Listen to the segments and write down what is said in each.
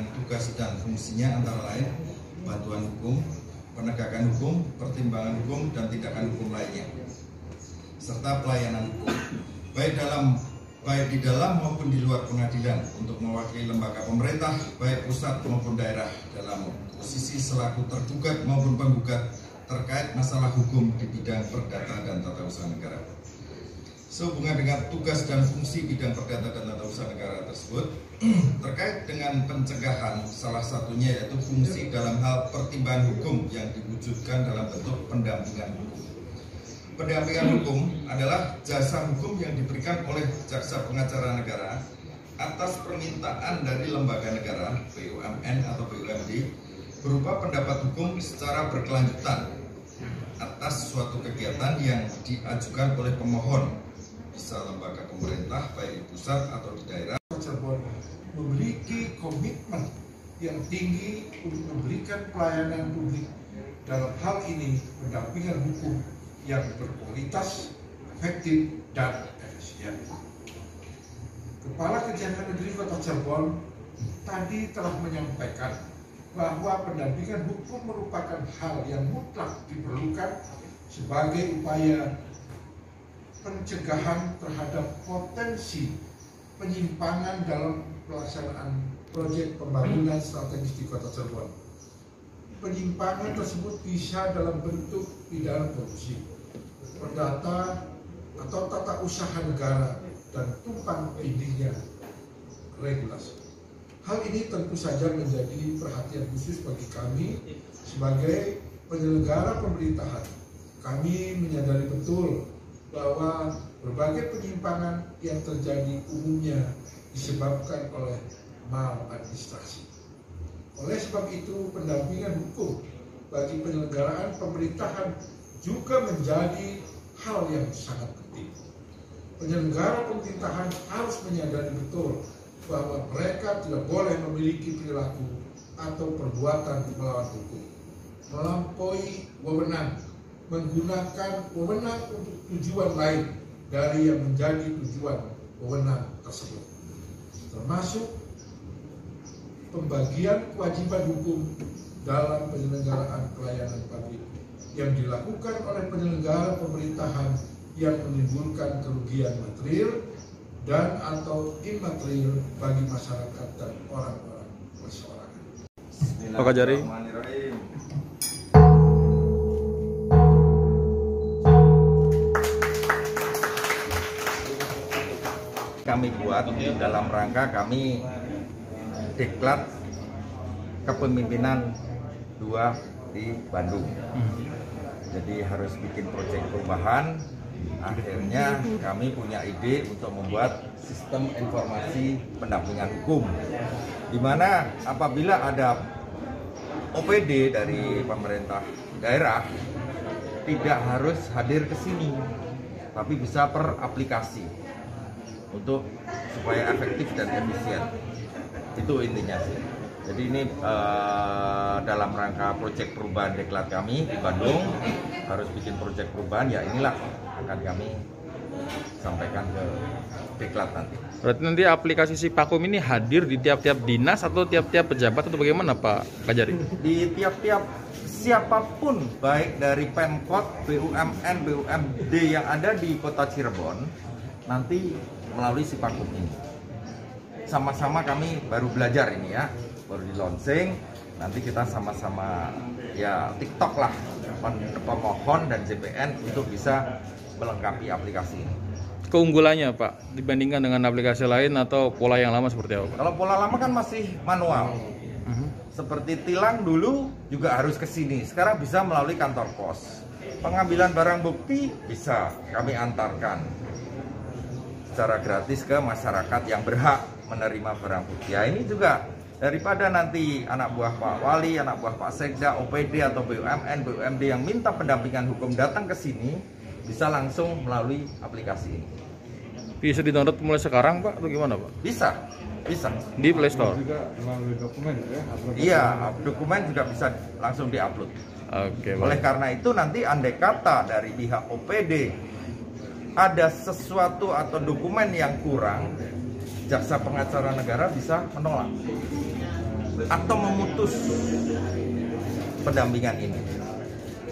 dengan tugas dan fungsinya antara lain bantuan hukum, penegakan hukum, pertimbangan hukum, dan tindakan hukum lainnya, serta pelayanan hukum, baik di dalam maupun di luar pengadilan, untuk mewakili lembaga pemerintah, baik pusat maupun daerah, dalam posisi selaku tergugat maupun penggugat terkait masalah hukum di bidang perdata dan tata usaha negara. Sehubungan dengan tugas dan fungsi bidang perdata dan tata usaha negara tersebut, terkait dengan pencegahan, salah satunya yaitu fungsi dalam hal pertimbangan hukum yang diwujudkan dalam bentuk pendampingan hukum. Pendampingan hukum adalah jasa hukum yang diberikan oleh jaksa pengacara negara atas permintaan dari lembaga negara, BUMN atau BUMD, berupa pendapat hukum secara berkelanjutan atas suatu kegiatan yang diajukan oleh pemohon, bisa lembaga pemerintah baik di pusat atau di daerah. Cirebon memiliki komitmen yang tinggi untuk memberikan pelayanan publik, dalam hal ini pendampingan hukum yang berkualitas, efektif, dan efisien. Kepala Kejaksaan Negeri Kota Cirebon tadi telah menyampaikan bahwa pendampingan hukum merupakan hal yang mutlak diperlukan sebagai upaya pencegahan terhadap potensi penyimpangan dalam pelaksanaan proyek pembangunan strategis di Kota Cirebon. Penyimpangan tersebut bisa dalam bentuk pidana korupsi, perdata atau tata usaha negara, dan tumpang tindihnya regulasi. Hal ini tentu saja menjadi perhatian khusus bagi kami sebagai penyelenggara pemerintahan. Kami menyadari betul bahwa berbagai penyimpangan yang terjadi umumnya disebabkan oleh maladministrasi. Oleh sebab itu, pendampingan hukum bagi penyelenggaraan pemerintahan juga menjadi hal yang sangat penting. Penyelenggara pemerintahan harus menyadari betul bahwa mereka tidak boleh memiliki perilaku atau perbuatan melawan hukum, melampaui wewenang, menggunakan wewenang untuk tujuan lain dari yang menjadi tujuan wewenang tersebut, termasuk pembagian kewajiban hukum dalam penyelenggaraan pelayanan publik yang dilakukan oleh penyelenggara pemerintahan yang menimbulkan kerugian material dan atau imaterial bagi masyarakat dan orang-orang perseorangan. Bismillahirrahmanirrahim. Kami buat dalam rangka kami diklat kepemimpinan 2 di Bandung. Jadi harus bikin proyek perubahan. Akhirnya kami punya ide untuk membuat sistem informasi pendampingan hukum, di mana apabila ada OPD dari pemerintah daerah tidak harus hadir ke sini, tapi bisa per aplikasi untuk supaya efektif dan efisien. Itu intinya sih. Jadi ini dalam rangka proyek perubahan deklat kami di Bandung, harus bikin proyek perubahan, ya inilah akan kami sampaikan ke deklat nanti. Berarti nanti aplikasi Sipakum ini hadir di tiap-tiap dinas atau tiap-tiap pejabat atau bagaimana Pak Kajari? Di tiap-tiap siapapun, baik dari Pemkot, BUMN, BUMD yang ada di Kota Cirebon, nanti melalui Sipakum ini. Sama-sama kami baru belajar ini ya, baru di launching. Nanti kita sama-sama ya TikTok lah, pemohon dan JPN untuk bisa melengkapi aplikasi ini. Keunggulannya Pak dibandingkan dengan aplikasi lain atau pola yang lama seperti apa Pak? Kalau pola lama kan masih manual. Seperti tilang dulu juga harus ke sini, sekarang bisa melalui kantor pos. Pengambilan barang bukti bisa kami antarkan secara gratis ke masyarakat yang berhak menerima barang bukti. Ya, ini juga daripada nanti anak buah Pak Wali, anak buah Pak Sekda, OPD atau BUMN, BUMD yang minta pendampingan hukum datang ke sini, bisa langsung melalui aplikasi ini. Bisa di-download mulai sekarang Pak atau gimana Pak? Bisa, bisa. Di Play Store? Juga melalui dokumen ya? Iya, dokumen juga bisa langsung diupload. Oke, Oleh karena itu nanti andai kata dari pihak OPD ada sesuatu atau dokumen yang kurang, jaksa pengacara negara bisa menolak. atau memutus pendampingan ini.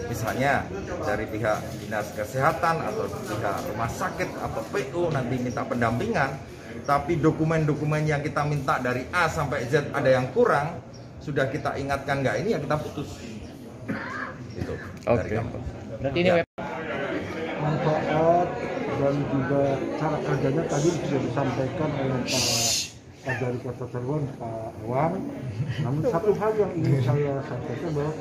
Misalnya dari pihak dinas kesehatan atau pihak rumah sakit atau PU nanti minta pendampingan, tapi dokumen-dokumen yang kita minta dari A sampai Z ada yang kurang, sudah kita ingatkan nggak ini ya kita putus. Gitu. Oke. Berarti ini manfaat dan juga cara kerjanya tadi sudah disampaikan oleh Pak dari Kota Cirebon, Pak Awang. Namun satu hal yang ingin saya sampaikan bahwa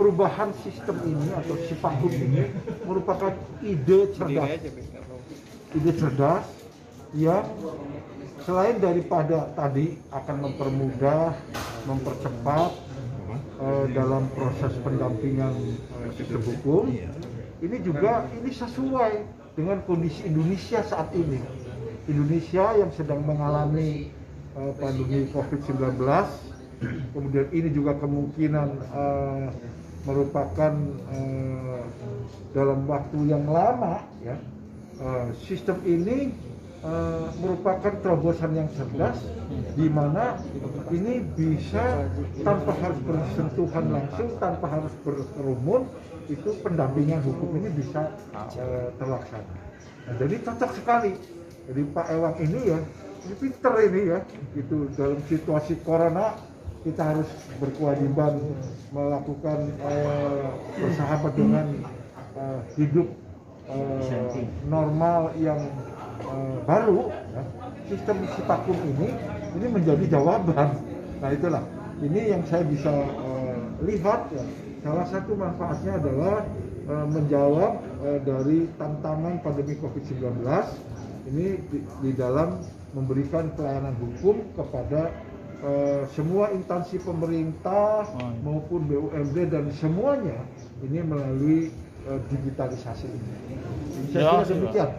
perubahan sistem ini atau si Pakum ini merupakan ide cerdas yang selain daripada tadi akan mempermudah, mempercepat dalam proses pendampingan sistem hukum, ini juga sesuai dengan kondisi Indonesia saat ini. Indonesia yang sedang mengalami pandemi COVID-19, kemudian ini juga kemungkinan merupakan dalam waktu yang lama, ya, sistem ini merupakan terobosan yang cerdas, di mana ini bisa tanpa harus bersentuhan langsung, tanpa harus berkerumun, itu pendampingan hukum ini bisa terlaksana. Nah, jadi cocok sekali. Jadi Pak Ewang ini ya, ini pinter ini ya, gitu dalam situasi corona. Kita harus berkewajiban melakukan bersahabat dengan hidup normal yang baru. Ya. Sistem Sipakum ini menjadi jawaban. Nah itulah, ini yang saya bisa lihat ya. Salah satu manfaatnya adalah menjawab dari tantangan pandemi COVID-19 ini di dalam memberikan pelayanan hukum kepada semua instansi pemerintah maupun BUMD dan semuanya ini melalui digitalisasi ini. Saya kira demikian.